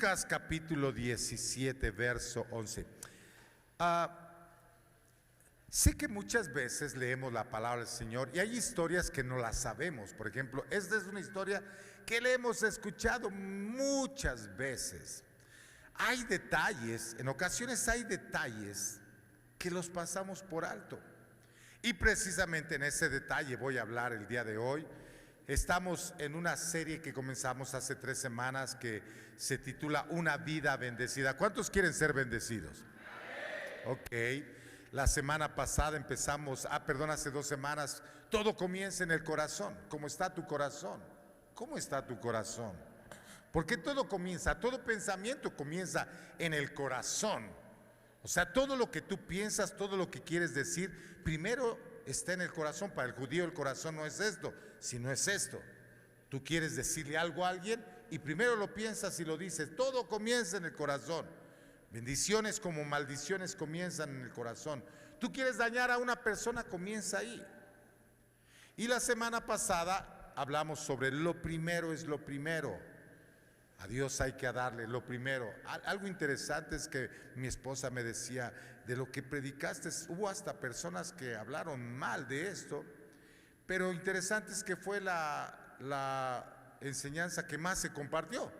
Lucas capítulo 17, verso 11. Sé que muchas veces leemos la palabra del Señor y hay historias que no las sabemos. Por ejemplo, esta es una historia que le hemos escuchado muchas veces. Hay detalles, en ocasiones hay detalles que los pasamos por alto. Y precisamente en ese detalle voy a hablar el día de hoy. Estamos en una serie que comenzamos hace 3 semanas que se titula Una vida bendecida. ¿Cuántos quieren ser bendecidos? Ok, la semana pasada empezamos, hace 2 semanas, todo comienza en el corazón. ¿Cómo está tu corazón? ¿Cómo está tu corazón? Porque todo pensamiento comienza en el corazón. O sea, todo lo que tú piensas, todo lo que quieres decir, primero está en el corazón. Para el judío el corazón no es esto, sino es esto. Tú quieres decirle algo a alguien y primero lo piensas y lo dices. Todo comienza en el corazón. Bendiciones como maldiciones comienzan en el corazón. Tú quieres dañar a una persona, comienza ahí. Y la semana pasada hablamos sobre lo primero es lo primero. A Dios hay que darle lo primero. Algo interesante es que mi esposa me decía, de lo que predicaste, hubo hasta personas que hablaron mal de esto, pero interesante es que fue la enseñanza que más se compartió.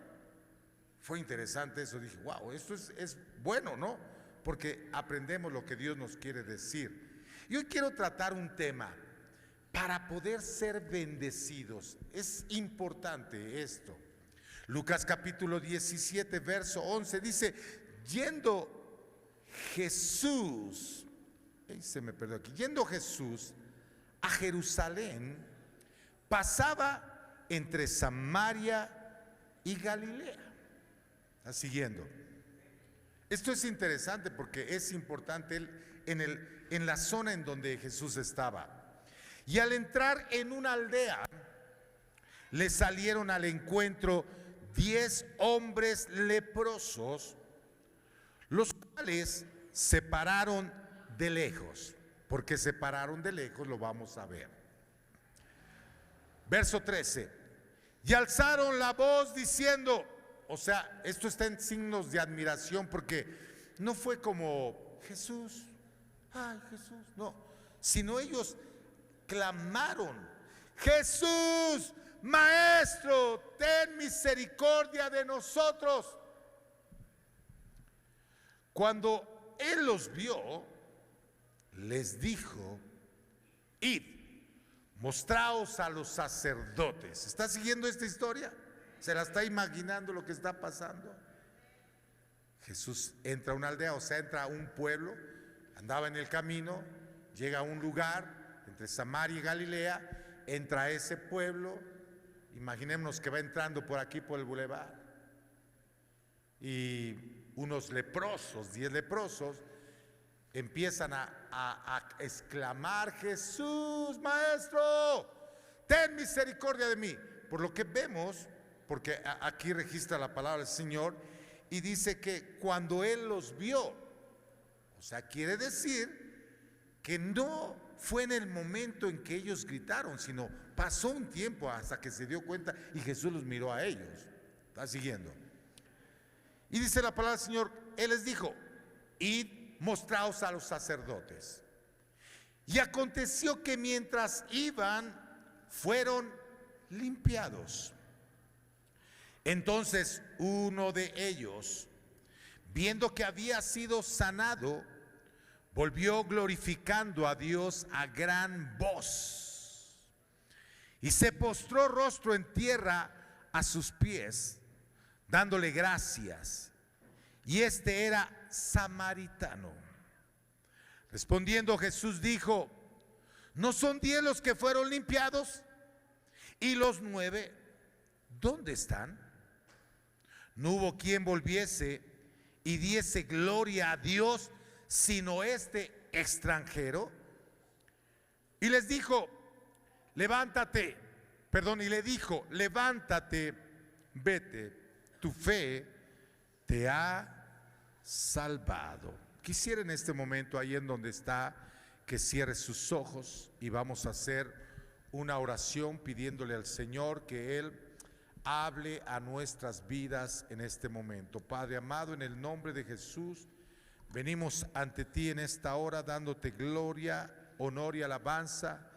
Fue interesante eso, dije, wow, esto es bueno, ¿no? Porque aprendemos lo que Dios nos quiere decir. Y hoy quiero tratar un tema, para poder ser bendecidos. Es importante esto. Lucas capítulo 17, verso 11 dice, yendo Jesús a Jerusalén, pasaba entre Samaria y Galilea. Está siguiendo. Esto es interesante porque es importante en la zona en donde Jesús estaba. Y al entrar en una aldea, le salieron al encuentro 10 hombres leprosos, los cuales se pararon de lejos. Porque se pararon de lejos, lo vamos a ver. Verso 13. Y alzaron la voz diciendo, o sea, esto está en signos de admiración porque no fue como Jesús, ay Jesús, no, sino ellos clamaron, Jesús, Maestro, ten misericordia de nosotros. Cuando Él los vio, les dijo, id, mostraos a los sacerdotes. ¿Está siguiendo esta historia? ¿Se la está imaginando lo que está pasando? Jesús entra a una aldea, o sea, entra a un pueblo, andaba en el camino, llega a un lugar entre Samaria y Galilea, entra a ese pueblo. Imaginémonos que va entrando por aquí por el bulevar y unos leprosos, 10 leprosos, empiezan a exclamar, Jesús, Maestro, ten misericordia de mí. Por lo que vemos, porque aquí registra la palabra del Señor y dice que cuando Él los vio, o sea, quiere decir que no fue en el momento en que ellos gritaron, sino pasó un tiempo hasta que se dio cuenta y Jesús los miró a ellos. ¿Está siguiendo? Y dice la palabra del Señor, Él les dijo, id, mostraos a los sacerdotes. Y aconteció que mientras iban, fueron limpiados. Entonces uno de ellos, viendo que había sido sanado, volvió glorificando a Dios a gran voz y se postró rostro en tierra a sus pies, dándole gracias. Y este era samaritano. Respondiendo Jesús dijo, ¿no son 10 los que fueron limpiados? ¿Y los 9 dónde están? No hubo quien volviese y diese gloria a Dios, sino este extranjero. Y les dijo, levántate, y le dijo, levántate, vete, tu fe te ha salvado. Quisiera en este momento, ahí en donde está, que cierre sus ojos y vamos a hacer una oración pidiéndole al Señor que Él hable a nuestras vidas en este momento. Padre amado, en el nombre de Jesús, venimos ante ti en esta hora dándote gloria, honor y alabanza.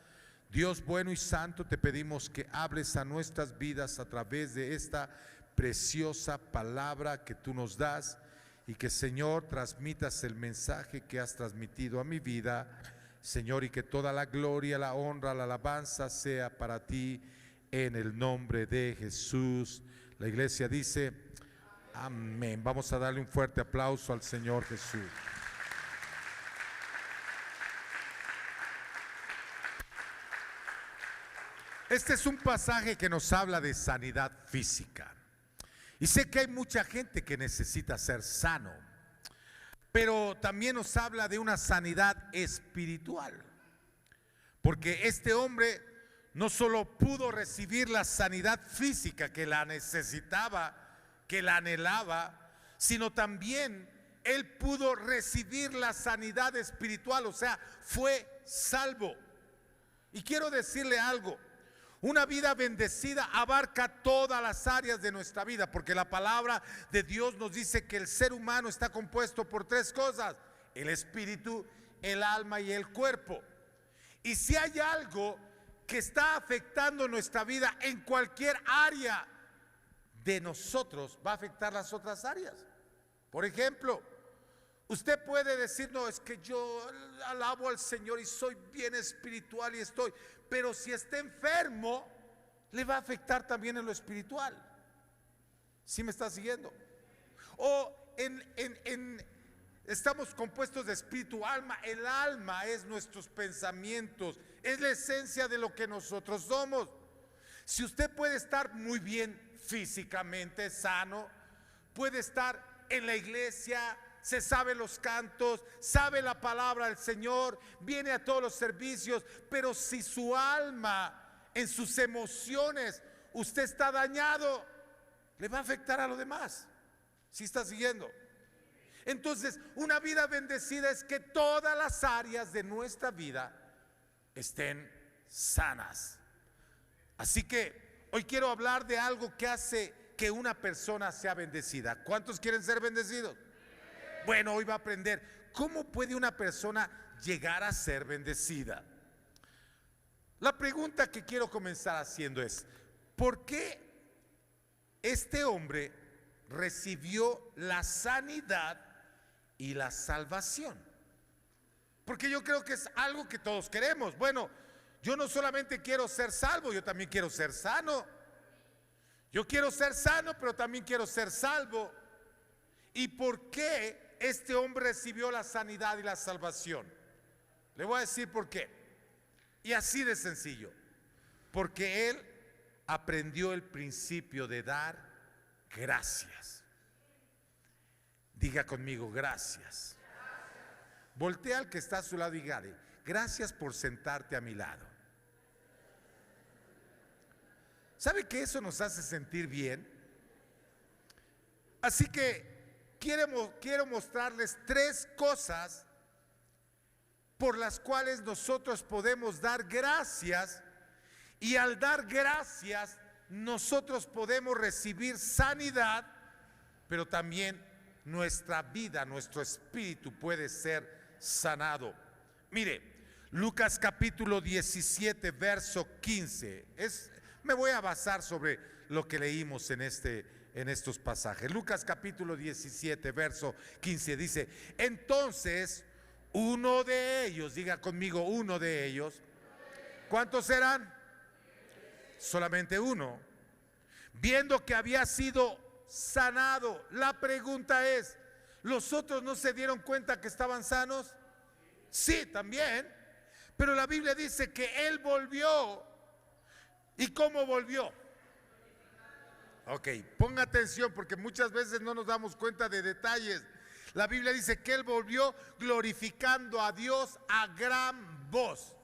Dios bueno y santo, te pedimos que hables a nuestras vidas a través de esta preciosa palabra que tú nos das, y que, Señor, transmitas el mensaje que has transmitido a mi vida, Señor, y que toda la gloria, la honra, la alabanza sea para ti, en el nombre de Jesús. La iglesia dice amén. Vamos a darle un fuerte aplauso al Señor Jesús. Este es un pasaje que nos habla de sanidad física. Y sé que hay mucha gente que necesita ser sano, pero también nos habla de una sanidad espiritual. Porque este hombre no solo pudo recibir la sanidad física que la necesitaba, que la anhelaba, sino también él pudo recibir la sanidad espiritual, o sea, fue salvo. Y quiero decirle algo. Una vida bendecida abarca todas las áreas de nuestra vida, porque la palabra de Dios nos dice que el ser humano está compuesto por tres cosas: el espíritu, el alma y el cuerpo. Y si hay algo que está afectando nuestra vida en cualquier área de nosotros, va a afectar las otras áreas. Por ejemplo, usted puede decir: no, es que yo alabo al Señor y soy bien espiritual y estoy, pero si está enfermo, le va a afectar también en lo espiritual. ¿Sí me está siguiendo? O estamos compuestos de espíritu, alma. El alma es nuestros pensamientos, es la esencia de lo que nosotros somos. Si usted puede estar muy bien físicamente, sano, puede estar en la iglesia, se sabe los cantos, sabe la palabra del Señor, viene a todos los servicios, pero si su alma, en sus emociones, usted está dañado, le va a afectar a lo demás. ¿Sí está siguiendo? Entonces, una vida bendecida es que todas las áreas de nuestra vida estén sanas. Así que hoy quiero hablar de algo que hace que una persona sea bendecida. ¿Cuántos quieren ser bendecidos? Bueno, hoy va a aprender cómo puede una persona llegar a ser bendecida. La pregunta que quiero comenzar haciendo es: ¿por qué este hombre recibió la sanidad y la salvación? Porque yo creo que es algo que todos queremos. Bueno, yo no solamente quiero ser salvo, yo también quiero ser sano. Yo quiero ser sano, pero también quiero ser salvo. ¿Y por qué este hombre recibió la sanidad y la salvación? Le voy a decir por qué. Y así de sencillo: porque él aprendió el principio de dar gracias. Diga conmigo: gracias. Voltea al que está a su lado y dígale: gracias por sentarte a mi lado. ¿Sabe que eso nos hace sentir bien? Así que quiero mostrarles tres cosas por las cuales nosotros podemos dar gracias, y al dar gracias nosotros podemos recibir sanidad, pero también nuestra vida, nuestro espíritu puede ser sanado. Mire, Lucas capítulo 17, verso 15. Me voy a basar sobre lo que leímos en estos pasajes. Lucas capítulo 17, verso 15 dice: entonces uno de ellos, diga conmigo, uno de ellos. ¿Cuántos eran? Solamente uno. Viendo que había sido sanado. La pregunta es: ¿los otros no se dieron cuenta que estaban sanos? Sí, también. Pero la Biblia dice que él volvió. ¿Y cómo volvió? Ok, ponga atención, porque muchas veces no nos damos cuenta de detalles. La Biblia dice que él volvió glorificando a Dios a gran voz.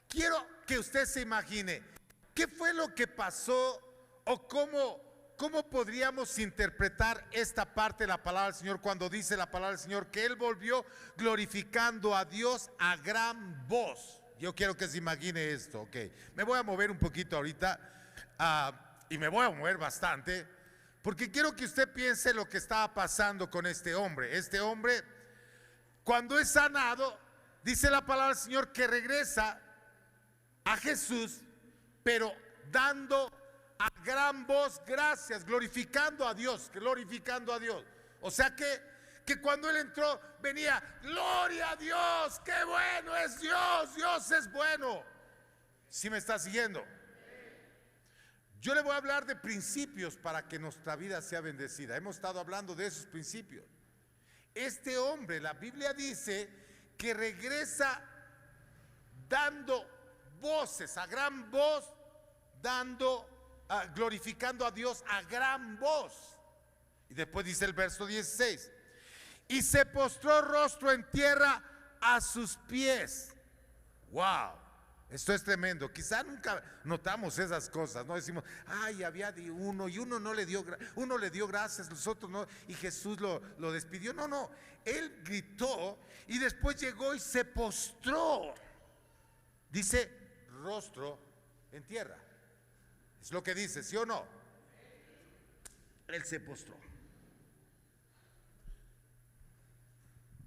Quiero que usted se imagine qué fue lo que pasó, o cómo podríamos interpretar esta parte de la palabra del Señor cuando dice la palabra del Señor que él volvió glorificando a Dios a gran voz. Yo quiero que se imagine esto. Ok, me voy a mover un poquito ahorita. y me voy a mover bastante, porque quiero que usted piense lo que estaba pasando con este hombre. Este hombre, cuando es sanado, dice la palabra del Señor que regresa a Jesús, pero dando a gran voz gracias, glorificando a Dios, glorificando a Dios. O sea que cuando él entró venía, gloria a Dios, qué bueno es Dios, Dios es bueno. ¿Sí me está siguiendo? Yo le voy a hablar de principios para que nuestra vida sea bendecida. Hemos estado hablando de esos principios. Este hombre, la Biblia dice que regresa dando voces, a gran voz, glorificando a Dios a gran voz. Y después dice el verso 16, y se postró rostro en tierra a sus pies. Wow, esto es tremendo. Quizá nunca notamos esas cosas, no decimos, ay, había uno y uno le dio gracias, los otros no, y Jesús lo despidió. No, él gritó y después llegó y se postró. Dice rostro en tierra. Es lo que dice, ¿sí o no? Él se postró.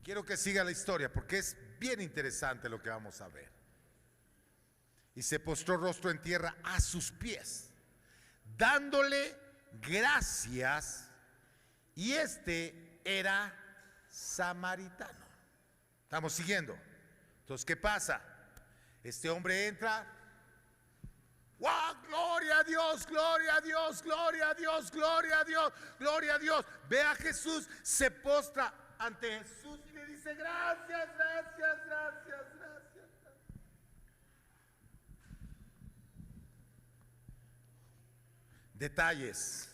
Quiero que siga la historia porque es bien interesante lo que vamos a ver. Y se postró rostro en tierra a sus pies, dándole gracias, y este era samaritano. ¿Estamos siguiendo? Entonces, ¿qué pasa? Este hombre entra, ¡wow! Gloria a Dios, gloria a Dios, gloria a Dios, gloria a Dios, gloria a Dios. Ve a Jesús, se postra ante Jesús y le dice, gracias, gracias, gracias, gracias. Detalles.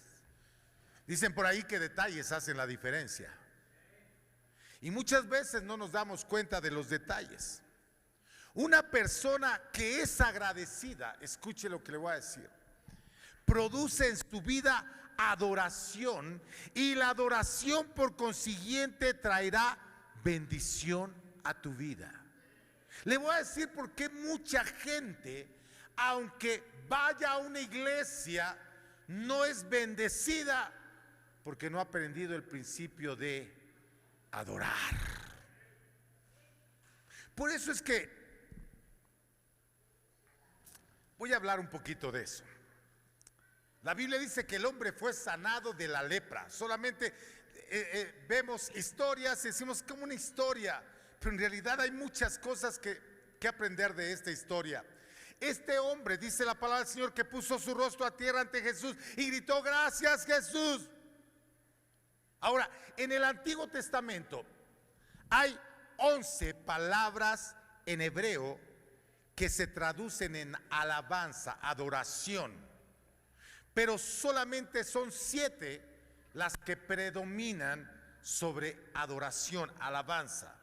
Dicen por ahí que detalles hacen la diferencia. Y muchas veces no nos damos cuenta de los detalles. Una persona que es agradecida, escuche lo que le voy a decir, produce en su vida adoración, y la adoración por consiguiente traerá bendición a tu vida. Le voy a decir por qué mucha gente, aunque vaya a una iglesia, no es bendecida, porque no ha aprendido el principio de adorar. Por eso es que voy a hablar un poquito de eso. La Biblia dice que el hombre fue sanado de la lepra. Solamente vemos historias, decimos como una historia, pero en realidad hay muchas cosas que aprender de esta historia. Este hombre, dice la palabra del Señor, que puso su rostro a tierra ante Jesús y gritó, gracias Jesús. Ahora, en el Antiguo Testamento hay 11 palabras en hebreo que se traducen en alabanza, adoración, pero solamente son 7 las que predominan sobre adoración, alabanza.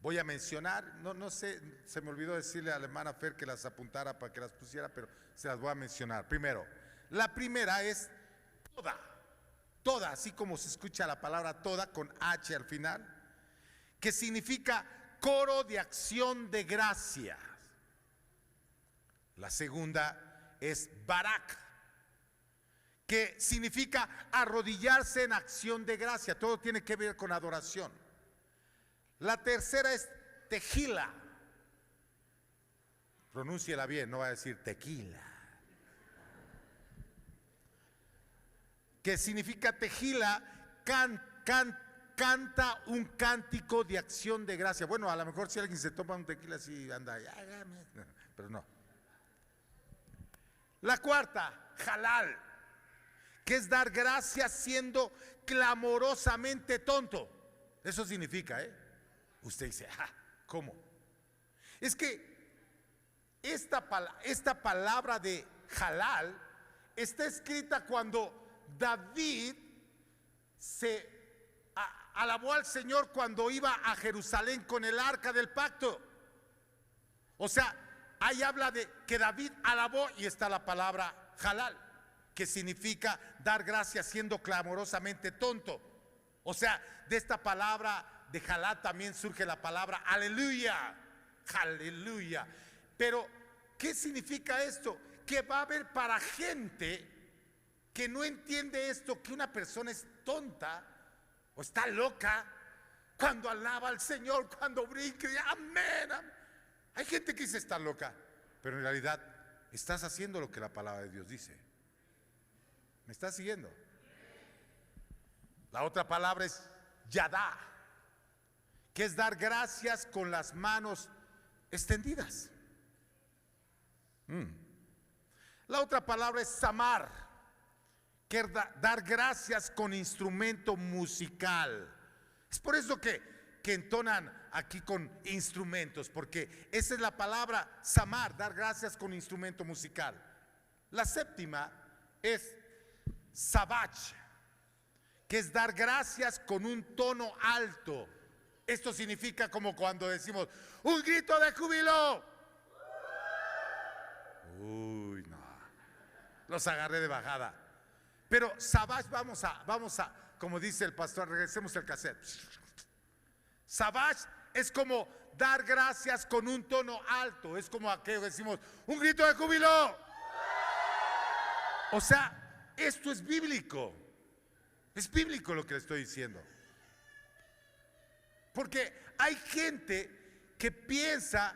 Voy a mencionar, no sé, se me olvidó decirle a la hermana Fer que las apuntara para que las pusiera, pero se las voy a mencionar. Primero, la primera es toda, así como se escucha la palabra toda con H al final, que significa coro de acción de gracias. La segunda es barak, que significa arrodillarse en acción de gracia. Todo tiene que ver con adoración. La tercera es tejila. Pronúnciela bien, no va a decir tequila. Que significa tejila, canta un cántico de acción de gracia. Bueno, a lo mejor si alguien se toma un tequila así anda, pero no. La cuarta, halal, que es dar gracias siendo clamorosamente tonto. Eso significa, Usted dice, ¿cómo? Es que esta palabra de halal está escrita cuando David se alabó al Señor cuando iba a Jerusalén con el arca del pacto. O sea, ahí habla de que David alabó y está la palabra halal, que significa dar gracias siendo clamorosamente tonto. O sea, de esta palabra de halal también surge la palabra aleluya, aleluya. Pero, ¿qué significa esto? Que va a haber para gente que no entiende esto, que una persona es tonta o está loca cuando alaba al Señor, cuando brinca y amén. Hay gente que dice está loca, pero en realidad estás haciendo lo que la palabra de Dios dice. ¿Me estás siguiendo? La otra palabra es yadá, que es dar gracias con las manos extendidas. La otra palabra es samar, que es dar gracias con instrumento musical. Es por eso que entonan aquí con instrumentos, porque esa es la palabra samar, dar gracias con instrumento musical. La séptima es sabach, que es dar gracias con un tono alto. Esto significa como cuando decimos un grito de júbilo. Uy, no, los agarré de bajada. Pero sabach, vamos a, como dice el pastor, regresemos al cassette. Sabach es como dar gracias con un tono alto. Es como aquello que decimos un grito de júbilo. O sea, esto es bíblico. Es bíblico lo que le estoy diciendo. Porque hay gente que piensa,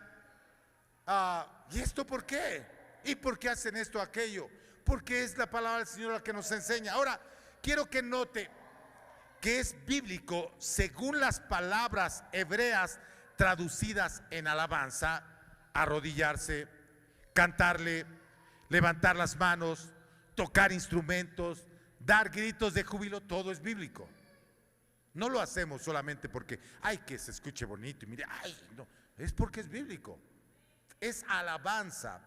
¿y esto por qué? ¿Y por qué hacen esto o aquello? Porque es la palabra del Señor la que nos enseña. Ahora, quiero que note que es bíblico según las palabras hebreas traducidas en alabanza: arrodillarse, cantarle, levantar las manos, tocar instrumentos, dar gritos de júbilo. Todo es bíblico. No lo hacemos solamente porque ay, que se escuche bonito y mire, ay, no, es porque es bíblico. Es alabanza.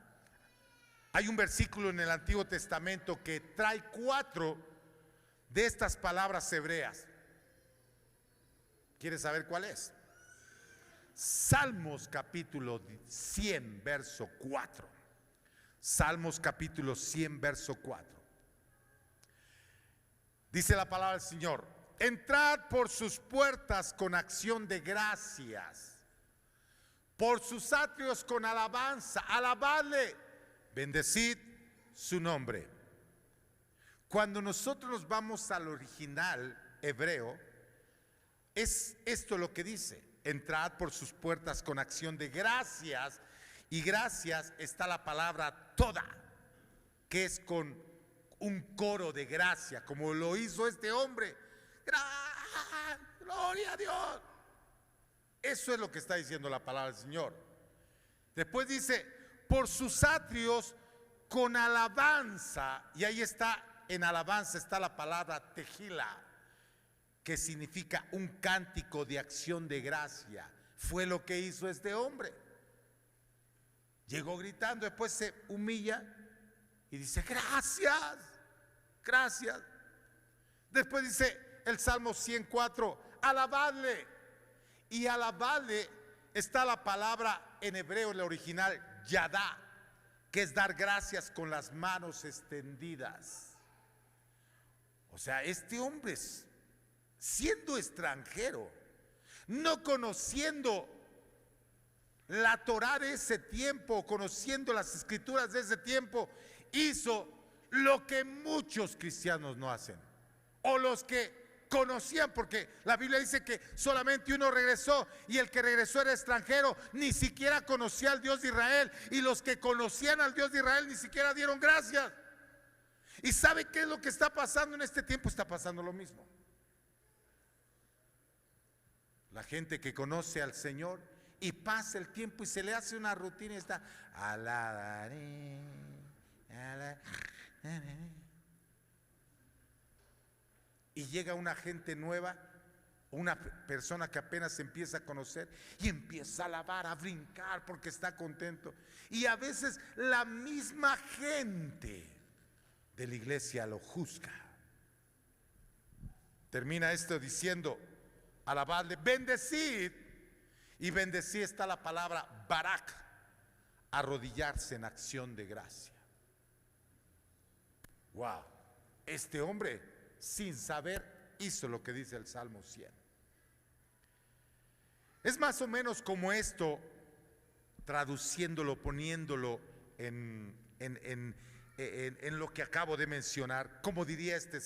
Hay un versículo en el Antiguo Testamento que trae 4 de estas palabras hebreas. ¿Quieres saber cuál es? Salmos capítulo 100, verso 4. Salmos capítulo 100, verso 4. Dice la palabra del Señor: entrad por sus puertas con acción de gracias, por sus atrios con alabanza, alabadle, bendecid su nombre. Cuando nosotros nos vamos al original hebreo, es esto lo que dice: entrad por sus puertas con acción de gracias. Y gracias está la palabra toda, que es con un coro de gracia, como lo hizo este hombre. Gloria a Dios. Eso es lo que está diciendo la palabra del Señor. Después dice: por sus atrios con alabanza. Y ahí está, en alabanza está la palabra tejila, que significa un cántico de acción de gracia. Fue lo que hizo este hombre. Llegó gritando, después se humilla y dice: gracias, gracias. Después dice el Salmo 104: alabadle. Y alabadle está la palabra en hebreo, en la original, yadá, que es dar gracias con las manos extendidas. O sea, este hombre, siendo extranjero, no conociendo la Torá de ese tiempo, conociendo las escrituras de ese tiempo, hizo lo que muchos cristianos no hacen, o los que conocían, porque la Biblia dice que solamente uno regresó, y el que regresó era extranjero, ni siquiera conocía al Dios de Israel, y los que conocían al Dios de Israel ni siquiera dieron gracias. ¿Y sabe qué es lo que está pasando en este tiempo? Está pasando lo mismo. La gente que conoce al Señor y pasa el tiempo y se le hace una rutina y está alabaré, alabaré. Y llega una gente nueva, una persona que apenas empieza a conocer, y empieza a alabar, a brincar porque está contento. Y a veces la misma gente de la iglesia lo juzga. Termina esto diciendo: alabadle, bendecid. Y bendecid está la palabra barak, arrodillarse en acción de gracia. Wow, este hombre, sin saber, hizo lo que dice el Salmo 100. Es más o menos como esto, traduciéndolo, poniéndolo en en lo que acabo de mencionar, como diría este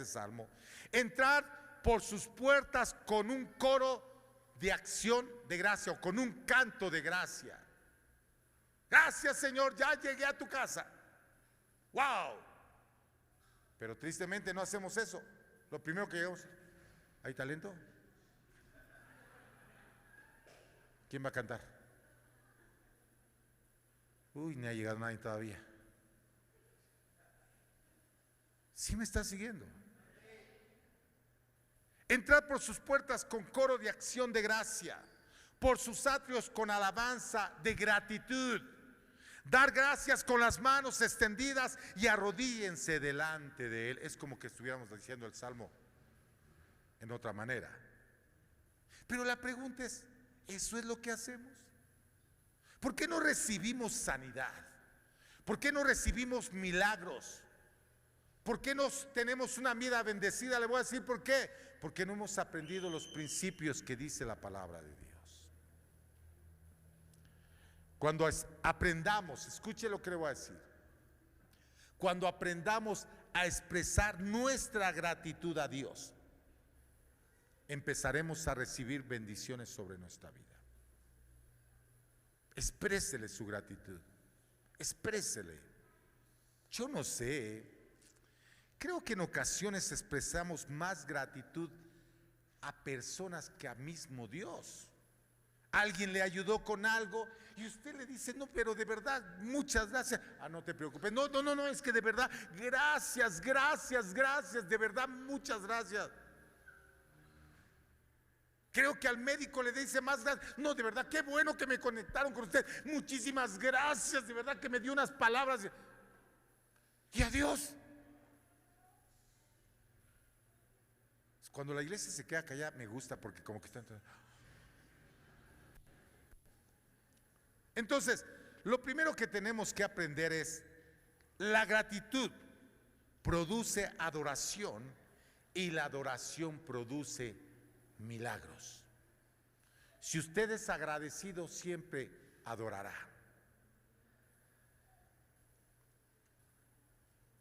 salmo. Entrar por sus puertas con un coro de acción de gracia o con un canto de gracia. Gracias, Señor, ya llegué a tu casa. ¡Wow! Pero tristemente no hacemos eso. Lo primero que llegamos, ¿hay talento? ¿Quién va a cantar? Uy, ni ha llegado nadie todavía. ¿Sí me está siguiendo? Entrar por sus puertas con coro de acción de gracia, por sus atrios con alabanza de gratitud. Dar gracias con las manos extendidas y arrodíllense delante de Él. Es como que estuviéramos diciendo el salmo en otra manera. Pero la pregunta es, ¿eso es lo que hacemos? ¿Por qué no recibimos sanidad? ¿Por qué no recibimos milagros? ¿Por qué no tenemos una vida bendecida? Le voy a decir por qué. Porque no hemos aprendido los principios que dice la palabra de Dios. Cuando aprendamos, escuche lo que le voy a decir. Cuando aprendamos a expresar nuestra gratitud a Dios, empezaremos a recibir bendiciones sobre nuestra vida. Exprésele su gratitud. Exprésele. Yo no sé. Creo que en ocasiones expresamos más gratitud a personas que a mismo Dios. Alguien le ayudó con algo y usted le dice, no, pero de verdad, muchas gracias. Ah, no te preocupes. No, es que de verdad, gracias, de verdad, muchas gracias. Creo que al médico le dice más gracias. No, de verdad, qué bueno que me conectaron con usted. Muchísimas gracias, de verdad que me dio unas palabras. Y a Dios. Cuando la iglesia se queda callada, me gusta porque como que están... Entonces, lo primero que tenemos que aprender es, la gratitud produce adoración y la adoración produce milagros. Si usted es agradecido, siempre adorará.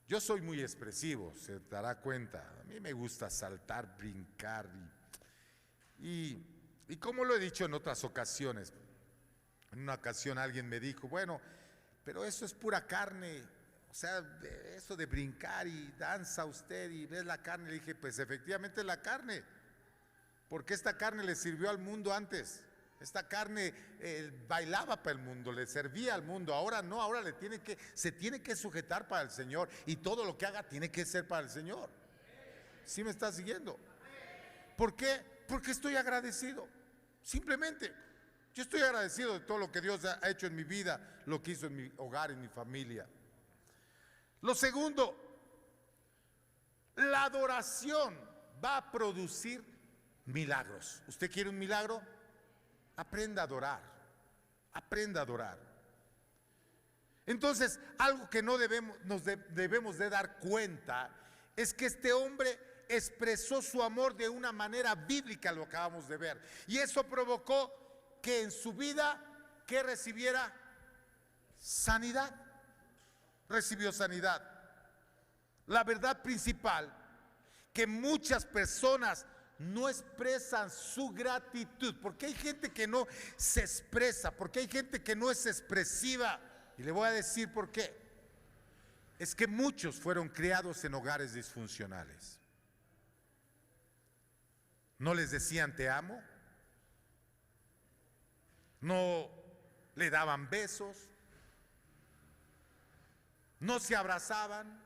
Yo soy muy expresivo, se dará cuenta. A mí me gusta saltar, brincar y como lo he dicho en otras ocasiones. En una ocasión alguien me dijo, bueno, pero eso es pura carne. O sea, eso de brincar y danza usted y ves la carne. Le dije, pues efectivamente es la carne. Porque esta carne le sirvió al mundo antes. Esta carne bailaba para el mundo, le servía al mundo. Ahora no, ahora se tiene que sujetar para el Señor. Y todo lo que haga tiene que ser para el Señor. ¿Sí me está siguiendo? ¿Por qué? Porque estoy agradecido. Simplemente, yo estoy agradecido de todo lo que Dios ha hecho en mi vida, lo que hizo en mi hogar, en mi familia. Lo segundo, la adoración va a producir milagros. ¿Usted quiere un milagro? Aprenda a adorar. Aprenda a adorar. Entonces, algo que no debemos de dar cuenta es que este hombre expresó su amor de una manera bíblica, lo acabamos de ver. Y eso provocó que en su vida, que recibiera sanidad. Recibió sanidad. La verdad principal, que muchas personas no expresan su gratitud, porque hay gente que no se expresa, porque hay gente que no es expresiva, y le voy a decir por qué. Es que muchos fueron criados en hogares disfuncionales. No les decían te amo, no le daban besos, no se abrazaban,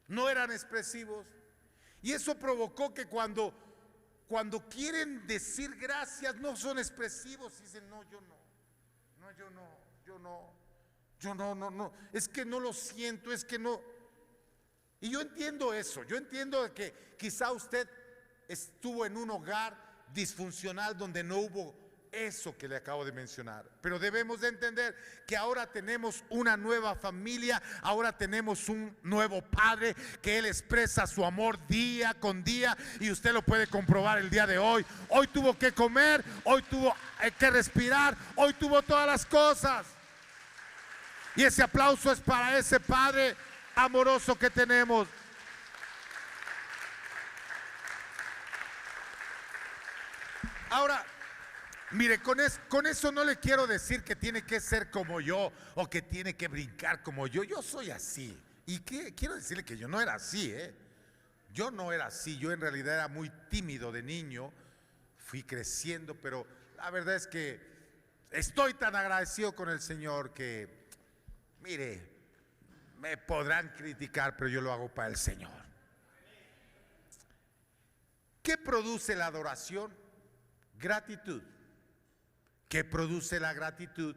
no eran expresivos. Y eso provocó que cuando quieren decir gracias no son expresivos y dicen no, es que no lo siento, es que no. Y yo entiendo eso, yo entiendo que quizá usted estuvo en un hogar disfuncional donde no hubo eso que le acabo de mencionar, pero debemos de entender que ahora tenemos una nueva familia, ahora tenemos un nuevo padre, que él expresa su amor día con día, y usted lo puede comprobar el día de hoy. Hoy tuvo que comer, hoy tuvo que respirar, hoy tuvo todas las cosas. Y ese aplauso es para ese Padre amoroso que tenemos. Ahora, mire, con eso no le quiero decir que tiene que ser como yo o que tiene que brincar como yo. Yo soy así. Y quiero decirle que yo no era así, ¿eh? Yo no era así. Yo en realidad era muy tímido de niño. Fui creciendo, pero la verdad es que estoy tan agradecido con el Señor que, mire, me podrán criticar, pero yo lo hago para el Señor. ¿Qué produce la adoración? Gratitud. ¿Qué produce la gratitud?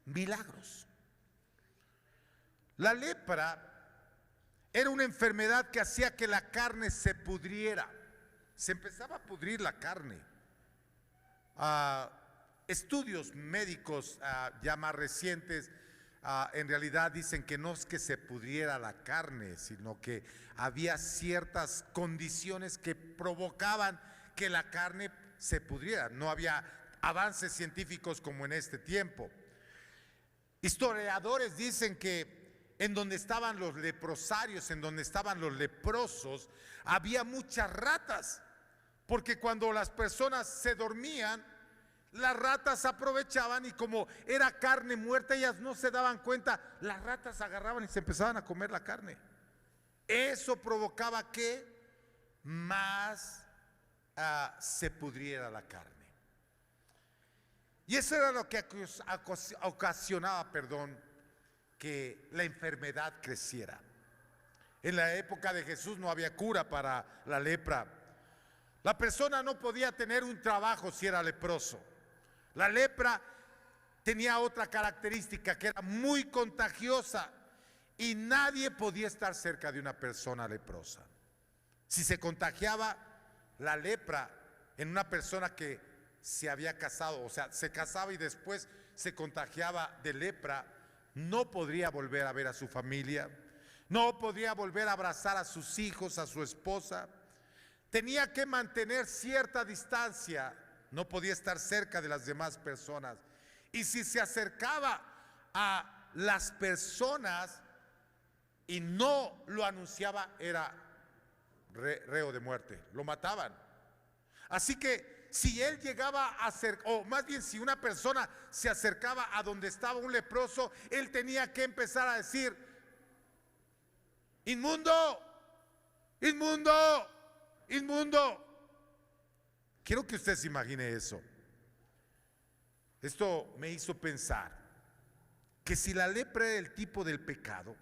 Milagros. La lepra era una enfermedad que hacía que la carne se pudriera. Se empezaba a pudrir la carne. Estudios médicos ya más recientes en realidad dicen que no es que se pudriera la carne, sino que había ciertas condiciones que provocaban que la carne se pudriera. No había avances científicos como en este tiempo. Historiadores dicen que en donde estaban los leprosarios, en donde estaban los leprosos, había muchas ratas, porque cuando las personas se dormían, las ratas aprovechaban y como era carne muerta, ellas no se daban cuenta, las ratas agarraban y se empezaban a comer la carne. Eso provocaba que más se pudriera la carne. Y eso era lo que ocasionaba, que la enfermedad creciera. En la época de Jesús no había cura para la lepra. La persona no podía tener un trabajo si era leproso. La lepra tenía otra característica, que era muy contagiosa y nadie podía estar cerca de una persona leprosa. Si se contagiaba la lepra en una persona que se había casado, o sea, se casaba y después se contagiaba de lepra, no podría volver a ver a su familia, no podría volver a abrazar a sus hijos, a su esposa. Tenía que mantener cierta distancia, no podía estar cerca de las demás personas. Y si se acercaba a las personas y no lo anunciaba, era reo de muerte, lo mataban. Así que si él llegaba a o más bien si una persona se acercaba a donde estaba un leproso, él tenía que empezar a decir: inmundo, inmundo, inmundo. Quiero que usted se imagine eso. Esto me hizo pensar que si la lepra era el tipo del pecado,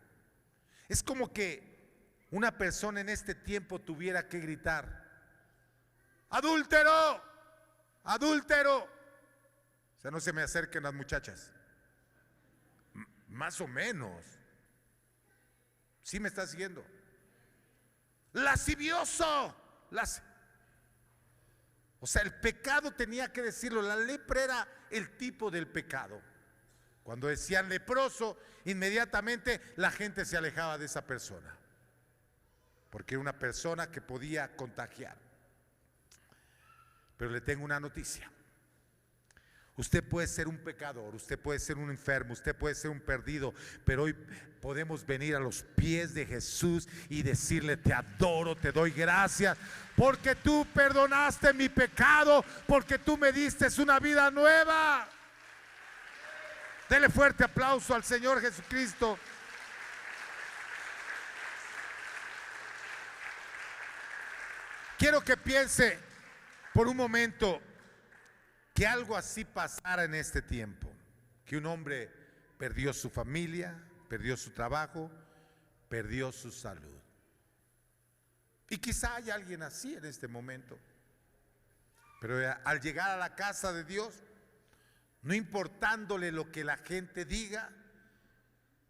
es como que una persona en este tiempo tuviera que gritar: adúltero, adúltero. O sea, no se me acerquen las muchachas. Más o menos. ¿Sí me está siguiendo? Lascivioso. O sea, el pecado tenía que decirlo. La lepra era el tipo del pecado. Cuando decían leproso, inmediatamente la gente se alejaba de esa persona, porque era una persona que podía contagiar. Pero le tengo una noticia. Usted puede ser un pecador, usted puede ser un enfermo, usted puede ser un perdido, pero hoy podemos venir a los pies de Jesús y decirle: te adoro, te doy gracias, porque tú perdonaste mi pecado, porque tú me diste una vida nueva. Dele fuerte aplauso al Señor Jesucristo. Quiero que piense por un momento que algo así pasara en este tiempo, que un hombre perdió su familia, perdió su trabajo, perdió su salud. Y quizá haya alguien así en este momento, pero al llegar a la casa de Dios, no importándole lo que la gente diga,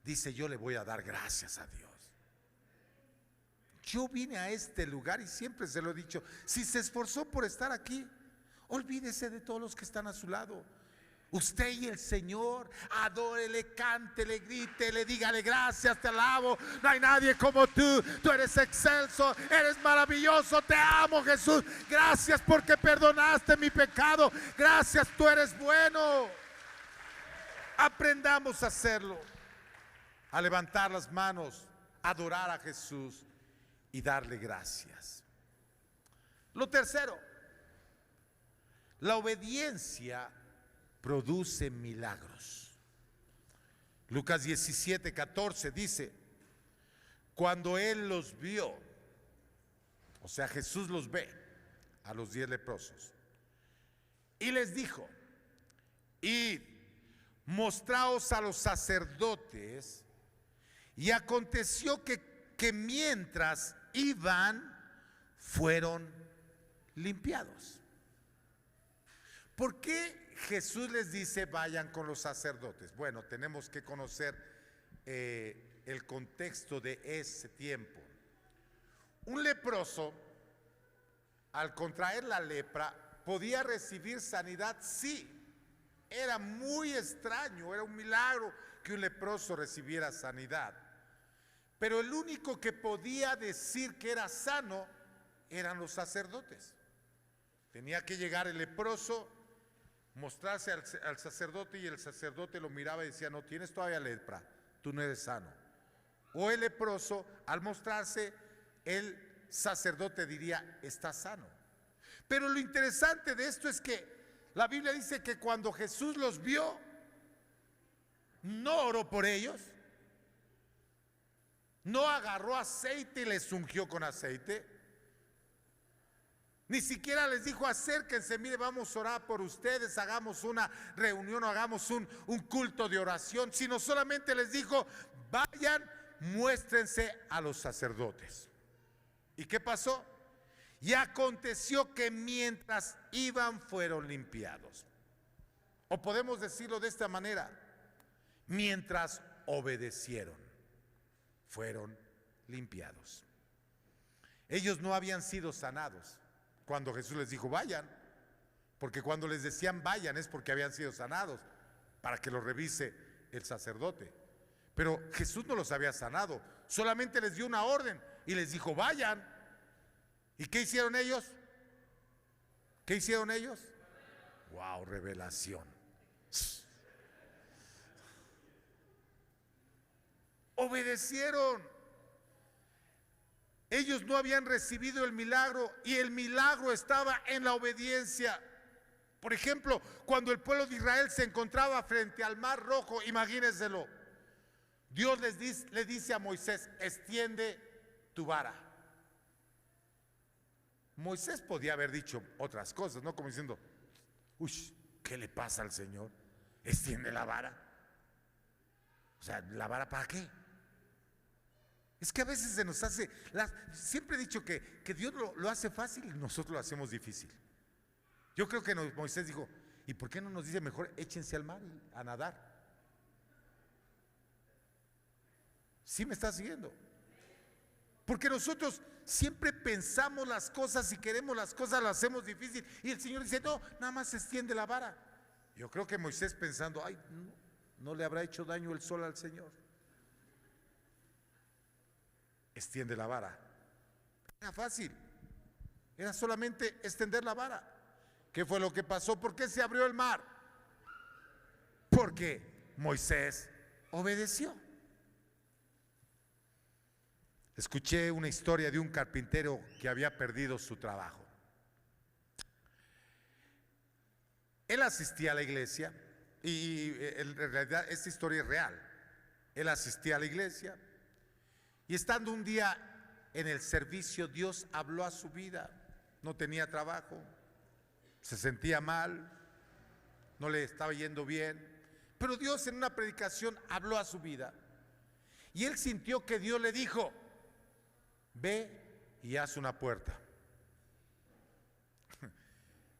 dice: yo le voy a dar gracias a Dios. Yo vine a este lugar y siempre se lo he dicho: si se esforzó por estar aquí, olvídese de todos los que están a su lado. Usted y el Señor, adórele, cántele, grítele, dígale: gracias, te alabo, no hay nadie como tú eres excelso, eres maravilloso, te amo, Jesús, gracias porque perdonaste mi pecado, gracias, tú eres bueno. Aprendamos a hacerlo. a levantar las manos, a adorar a Jesús y darle gracias. Lo tercero, la obediencia produce milagros. Lucas 17:14 dice: cuando él los vio, o sea, Jesús los ve a los 10 leprosos, y les dijo: id, mostraos a los sacerdotes. Y aconteció que mientras iban, fueron limpiados. ¿Por qué Jesús les dice vayan con los sacerdotes? Bueno, tenemos que conocer el contexto de ese tiempo. Un leproso, al contraer la lepra, podía recibir sanidad, sí. Era muy extraño, era un milagro que un leproso recibiera sanidad. Pero el único que podía decir que era sano eran los sacerdotes. Tenía que llegar el leproso, mostrarse al sacerdote, y el sacerdote lo miraba y decía: no, tienes todavía lepra, tú no eres sano. O el leproso, al mostrarse, el sacerdote diría: está sano. Pero lo interesante de esto es que la Biblia dice que cuando Jesús los vio, no oró por ellos, no agarró aceite y les ungió con aceite, ni siquiera les dijo: acérquense, mire, vamos a orar por ustedes, hagamos una reunión o hagamos un culto de oración, sino solamente les dijo: vayan, muéstrense a los sacerdotes. ¿Y qué pasó? Y aconteció que mientras iban, fueron limpiados. O podemos decirlo de esta manera: mientras obedecieron, fueron limpiados. Ellos no habían sido sanados cuando Jesús les dijo vayan, porque cuando les decían vayan es porque habían sido sanados, para que lo revise el sacerdote. Pero Jesús no los había sanado, solamente les dio una orden y les dijo vayan. ¿Y qué hicieron ellos? ¿Qué hicieron ellos? ¡Wow! Revelación. Obedecieron. Ellos no habían recibido el milagro y el milagro estaba en la obediencia. Por ejemplo, cuando el pueblo de Israel se encontraba frente al Mar Rojo, imagínenselo, Dios le dice a Moisés: extiende tu vara. Moisés podía haber dicho otras cosas, ¿no? Como diciendo: uy, ¿qué le pasa al Señor? Extiende la vara. O sea, ¿la vara para qué? Es que a veces se nos hace, siempre he dicho que Dios lo hace fácil y nosotros lo hacemos difícil. Yo creo que Moisés dijo: ¿y por qué no nos dice mejor échense al mar a nadar? ¿Sí me está siguiendo? Porque nosotros siempre pensamos las cosas y queremos las cosas, las hacemos difícil. Y el Señor dice: no, nada más se extiende la vara. Yo creo que Moisés pensando: ay, no le habrá hecho daño el sol al Señor. Extiende la vara. Era fácil, era solamente extender la vara. ¿Qué fue lo que pasó? ¿Por qué se abrió el mar? Porque Moisés obedeció. Escuché una historia de un carpintero que había perdido su trabajo. Él asistía a la iglesia y en realidad esta historia es real. Él asistía a la iglesia y estando un día en el servicio, Dios habló a su vida. No tenía trabajo, se sentía mal, no le estaba yendo bien, pero Dios en una predicación habló a su vida y él sintió que Dios le dijo: ve y haz una puerta.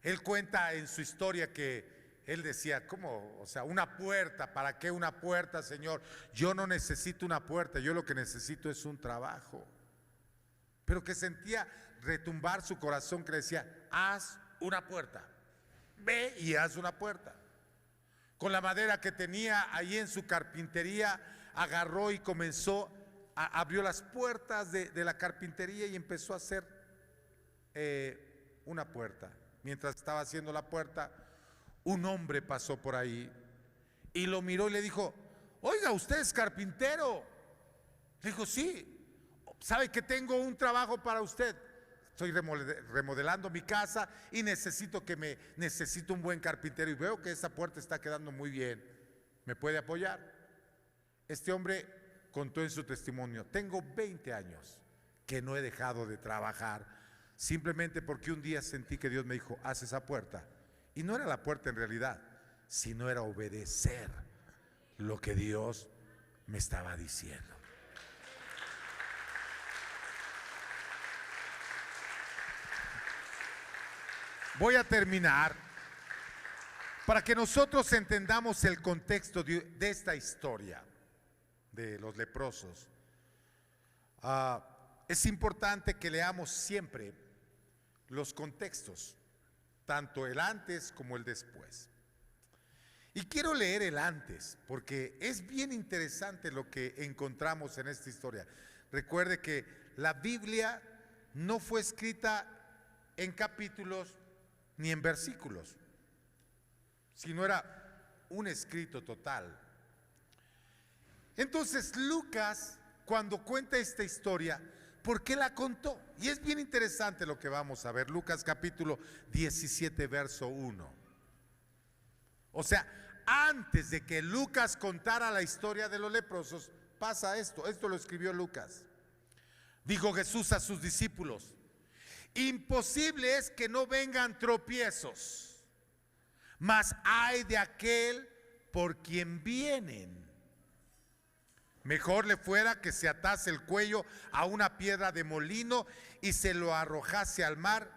Él cuenta en su historia que él decía: ¿cómo? O sea, una puerta, ¿para qué una puerta, Señor? Yo no necesito una puerta, yo lo que necesito es un trabajo. Pero que sentía retumbar su corazón, que le decía: haz una puerta, ve y haz una puerta. Con la madera que tenía ahí en su carpintería, agarró y comenzó, abrió las puertas de la carpintería y empezó a hacer una puerta. Mientras estaba haciendo la puerta, un hombre pasó por ahí y lo miró y le dijo: oiga, ¿usted es carpintero? Le dijo, sí. ¿Sabe que tengo un trabajo para usted? Estoy remodelando mi casa y necesito un buen carpintero y veo que esa puerta está quedando muy bien. ¿Me puede apoyar? Este hombre contó en su testimonio: tengo 20 años que no he dejado de trabajar, simplemente porque un día sentí que Dios me dijo, haz esa puerta. Y no era la puerta en realidad, sino era obedecer lo que Dios me estaba diciendo. Voy a terminar para que nosotros entendamos el contexto de esta historia de los leprosos. Es importante que leamos siempre los contextos, tanto el antes como el después. Y quiero leer el antes, porque es bien interesante lo que encontramos en esta historia. Recuerde que la Biblia no fue escrita en capítulos ni en versículos, sino era un escrito total. Entonces Lucas, cuando cuenta esta historia, ¿por qué la contó? Y es bien interesante lo que vamos a ver. Lucas capítulo 17, verso 1. O sea, antes de que Lucas contara la historia de los leprosos, pasa esto. Esto lo escribió Lucas. Dijo Jesús a sus discípulos: imposible es que no vengan tropiezos, mas ay de aquel por quien vienen. Mejor le fuera que se atase el cuello a una piedra de molino y se lo arrojase al mar,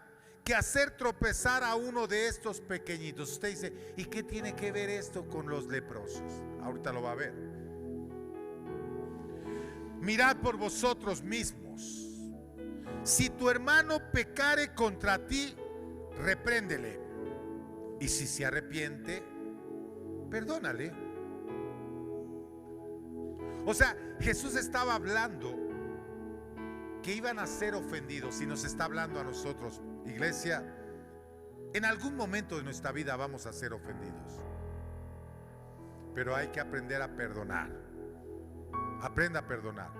que hacer tropezar a uno de estos pequeñitos. Usted dice, ¿y qué tiene que ver esto con los leprosos? Ahorita lo va a ver. Mirad por vosotros mismos. Si tu hermano pecare contra ti, repréndele, y si se arrepiente, perdónale. O sea, Jesús estaba hablando que iban a ser ofendidos, y nos está hablando a nosotros, iglesia. En algún momento de nuestra vida vamos a ser ofendidos, pero hay que aprender a perdonar. Aprenda a perdonar.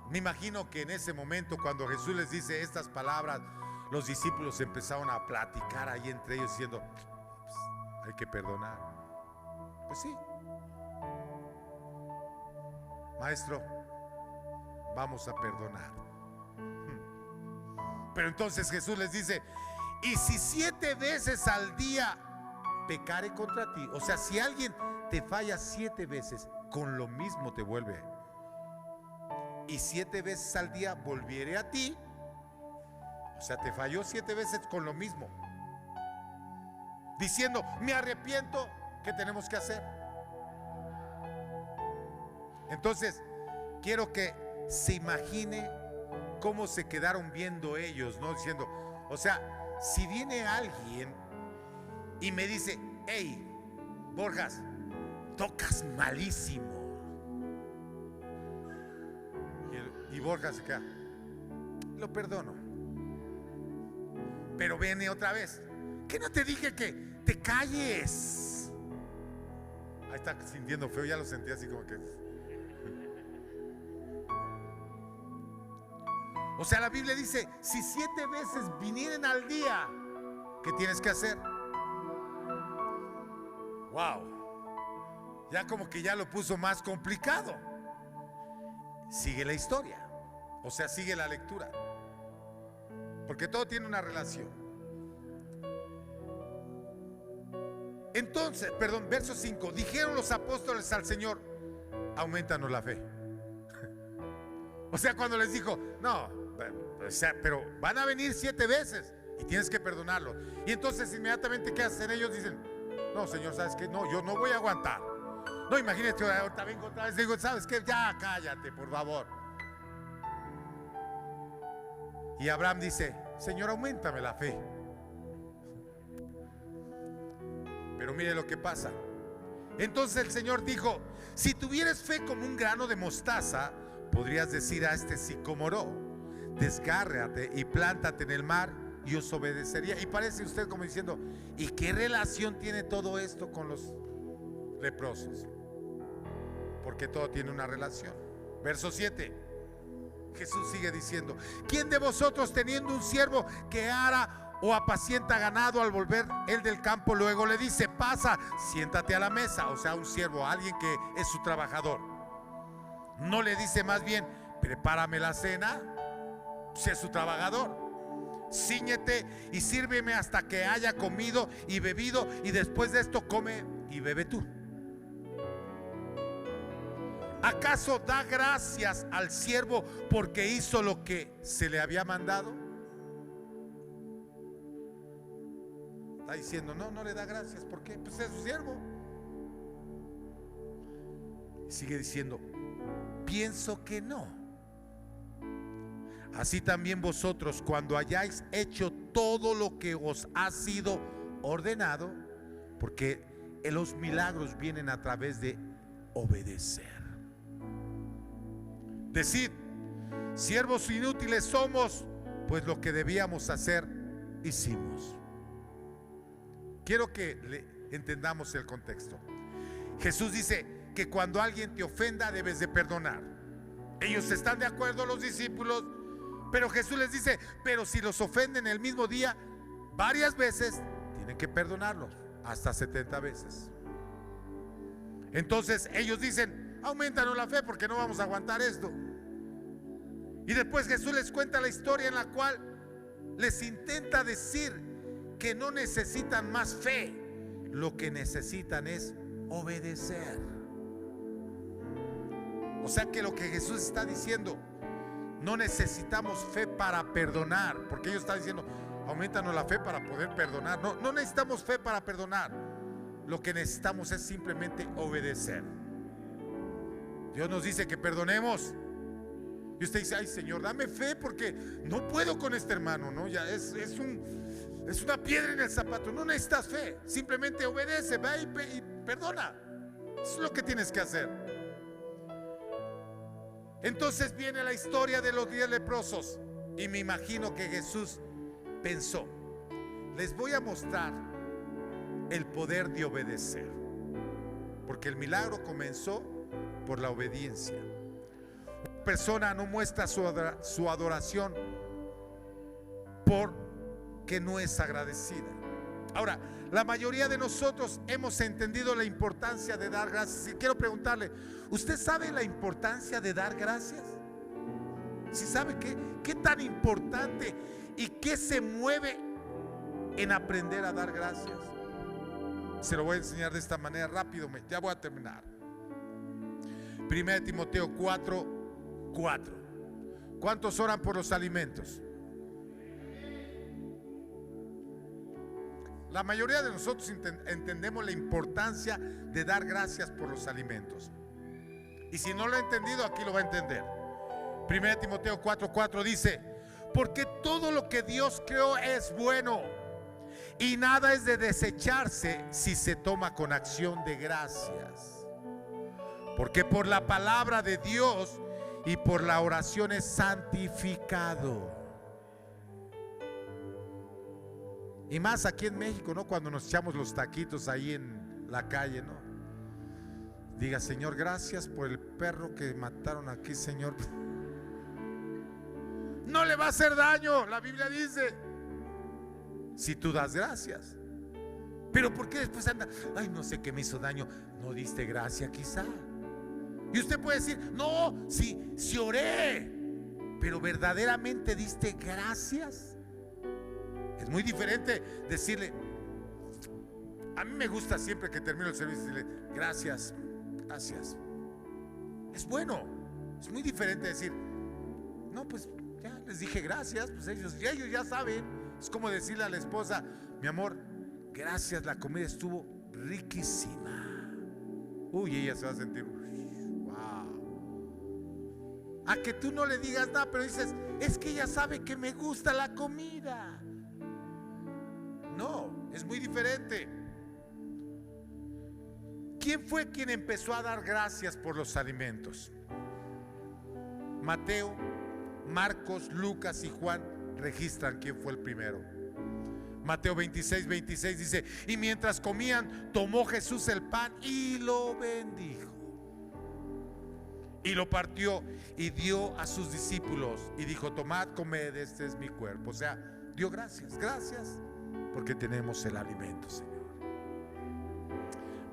Me imagino que en ese momento, cuando Jesús les dice estas palabras, los discípulos empezaron a platicar ahí entre ellos diciendo, pues, hay que perdonar. Pues sí, maestro, vamos a perdonar. Pero entonces Jesús les dice, y si 7 veces al día pecare contra ti, o sea, si alguien te falla 7 veces, con lo mismo te vuelve, y 7 veces al día volviere a ti, o sea, te falló 7 veces con lo mismo, diciendo, me arrepiento, ¿qué tenemos que hacer? Entonces, quiero que se imagine cómo se quedaron viendo ellos, ¿no? Diciendo, o sea, si viene alguien y me dice, hey, Borjas, tocas malísimo. Y Borjas se queda, lo perdono. Pero viene otra vez, ¿qué no te dije que te calles? Ahí está sintiendo feo, ya lo sentí así como que... O sea, la Biblia dice, si 7 veces vinieren al día, ¿qué tienes que hacer? Wow, ya como que ya lo puso más complicado. Sigue la historia, o sea, sigue la lectura, porque todo tiene una relación. Entonces, verso 5, dijeron los apóstoles al Señor, aumentanos la fe. O sea, cuando les dijo, no, o sea, pero van a venir 7 veces y tienes que perdonarlo. Y entonces inmediatamente, ¿qué hacen ellos? Dicen, no, Señor, ¿sabes qué? No, yo no voy a aguantar. No, imagínate, ahorita vengo otra vez, digo, ¿sabes qué? Ya, cállate, por favor. Y Abraham dice, Señor, auméntame la fe. Pero mire lo que pasa. Entonces el Señor dijo, si tuvieras fe como un grano de mostaza, podrías decir a este sicómoro, desgárrate y plántate en el mar, y os obedecería. Y parece usted como diciendo, ¿y qué relación tiene todo esto con los leprosos? porque todo tiene una relación. Verso 7. Jesús sigue diciendo: ¿quién de vosotros, teniendo un siervo que ara o apacienta ganado, al volver él del campo, luego le dice: pasa, siéntate a la mesa? O sea, un siervo, alguien que es su trabajador, no le dice más bien: prepárame la cena. Si es su trabajador, cíñete y sírveme hasta que haya comido y bebido, y después de esto come y bebe tú. ¿Acaso da gracias al siervo porque hizo lo que se le había mandado? Está diciendo: no le da gracias. ¿Por qué? Pues es su siervo. Sigue diciendo: pienso que no. Así también vosotros, cuando hayáis hecho todo lo que os ha sido ordenado, porque los milagros vienen a través de obedecer. Decid: siervos inútiles somos, pues lo que debíamos hacer, hicimos. Quiero que entendamos el contexto. Jesús dice que cuando alguien te ofenda debes de perdonar. Ellos están de acuerdo, los discípulos, pero Jesús les dice: pero si los ofenden el mismo día varias veces, tienen que perdonarlos hasta 70 veces. Entonces ellos dicen: aumentanos la fe porque no vamos a aguantar esto. Y después Jesús les cuenta la historia en la cual les intenta decir que no necesitan más fe, lo que necesitan es obedecer. O sea que lo que Jesús está diciendo: no necesitamos fe para perdonar, porque ellos están diciendo: aumentanos la fe para poder perdonar. No necesitamos fe para perdonar. Lo que necesitamos es simplemente obedecer. Dios nos dice que perdonemos, y usted dice: ay, Señor, dame fe porque no puedo con este hermano, ¿no? Ya es una piedra en el zapato. No necesitas fe, simplemente obedece, ve y perdona. Eso es lo que tienes que hacer. Entonces viene la historia de los 10 leprosos, y me imagino que Jesús pensó: les voy a mostrar el poder de obedecer, porque el milagro comenzó por la obediencia. Una persona no muestra su adoración porque no es agradecida. Ahora, la mayoría de nosotros hemos entendido la importancia de dar gracias. Y quiero preguntarle: ¿usted sabe la importancia de dar gracias? ¿Sí sabe qué tan importante y qué se mueve en aprender a dar gracias? Se lo voy a enseñar de esta manera rápido, ya voy a terminar. 1 Timoteo 4:4. ¿Cuántos oran por los alimentos? La mayoría de nosotros entendemos la importancia de dar gracias por los alimentos. Y si no lo ha entendido, aquí lo va a entender. 1 Timoteo 4:4 dice: porque todo lo que Dios creó es bueno, y nada es de desecharse si se toma con acción de gracias. Porque por la palabra de Dios y por la oración es santificado. Y más aquí en México, ¿no? Cuando nos echamos los taquitos ahí en la calle, ¿no? Diga: Señor, gracias por el perro que mataron aquí, Señor. No le va a hacer daño, la Biblia dice, si tú das gracias. Pero ¿por qué después anda: ay, no sé qué me hizo daño? No diste gracia quizá. Y usted puede decir: no, si oré, pero verdaderamente diste gracias. Es muy diferente decirle: a mí me gusta siempre que termino el servicio decirle: gracias, gracias. Es bueno. Es muy diferente decir: no, pues ya les dije gracias, pues ellos ya saben. Es como decirle a la esposa: mi amor, gracias, la comida estuvo riquísima. Uy, ella se va a sentir: wow. A que tú no le digas nada, pero dices: es que ella sabe que me gusta la comida. No, es muy diferente. ¿Quién fue quien empezó a dar gracias por los alimentos? Mateo, Marcos, Lucas y Juan registran quién fue el primero. Mateo 26:26 dice: y mientras comían, tomó Jesús el pan y lo bendijo. Y lo partió y dio a sus discípulos y dijo: tomad, comed, este es mi cuerpo. O sea, dio gracias, gracias porque tenemos el alimento, Señor.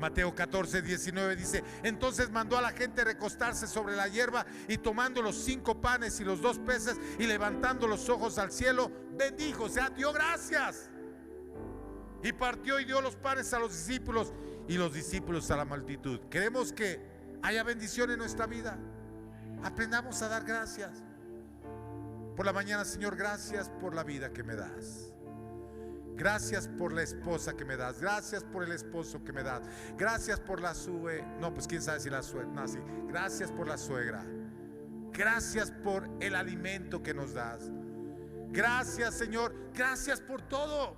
Mateo 14:19 dice: entonces mandó a la gente recostarse sobre la hierba, y tomando los 5 panes y los 2 peces y levantando los ojos al cielo, bendijo, o sea, dio gracias. Y partió y dio los panes a los discípulos y los discípulos a la multitud. Queremos que haya bendición en nuestra vida. Aprendamos a dar gracias. Por la mañana: Señor, gracias por la vida que me das. Gracias por la esposa que me das. Gracias por el esposo que me das. Gracias por la suegra. No, pues quién sabe si la suegra. No, sí. Gracias por la suegra. Gracias por el alimento que nos das. Gracias, Señor. Gracias por todo.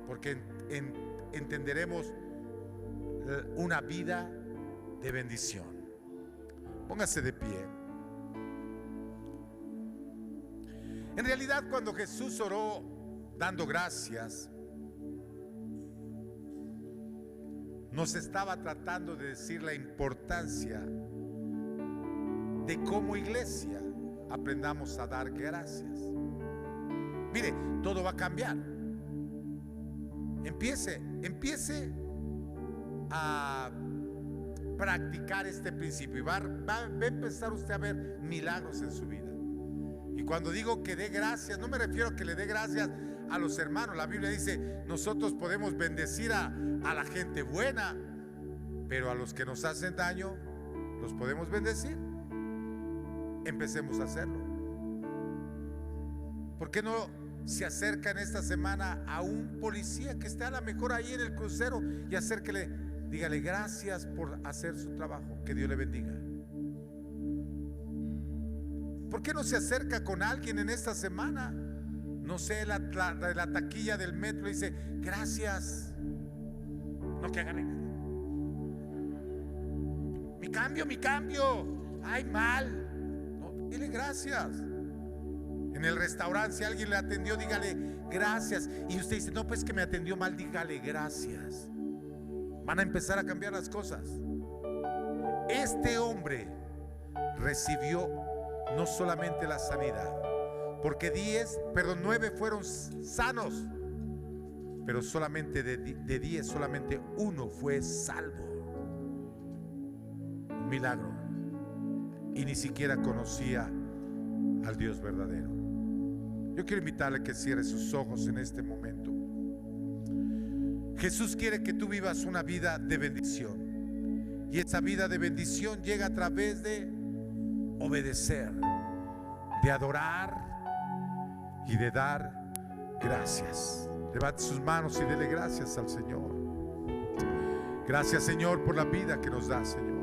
Porque entenderemos una vida de bendición. Póngase de pie. En realidad, cuando Jesús oró dando gracias, nos estaba tratando de decir la importancia de cómo iglesia aprendamos a dar gracias. Mire, todo va a cambiar. Empiece a practicar este principio y va a empezar usted a ver milagros en su vida. Y cuando digo que dé gracias, no me refiero a que le dé gracias a los hermanos. La Biblia dice: nosotros podemos bendecir a la gente buena, pero a los que nos hacen daño los podemos bendecir. Empecemos a hacerlo. ¿Por qué no se acerca en esta semana a un policía que esté a lo mejor ahí en el crucero y acérquele, dígale gracias por hacer su trabajo, que Dios le bendiga? ¿Por qué no se acerca con alguien en esta semana? No sé, la taquilla del metro, y dice gracias. No, que hagan mi cambio, ay, mal. No, dile gracias. En el restaurante, si alguien le atendió, dígale gracias. Y usted dice: no, pues que me atendió mal, dígale gracias. Van a empezar a cambiar las cosas. Este hombre recibió no solamente la sanidad, porque 9 fueron sanos, pero solamente de 10, solamente 1 fue salvo. Un milagro. Y ni siquiera conocía al Dios verdadero. Yo quiero invitarle a que cierre sus ojos en este momento. Jesús quiere que tú vivas una vida de bendición, y esa vida de bendición llega a través de obedecer, de adorar y de dar gracias. Levante sus manos y dele gracias al Señor. Gracias, Señor, por la vida que nos da, Señor.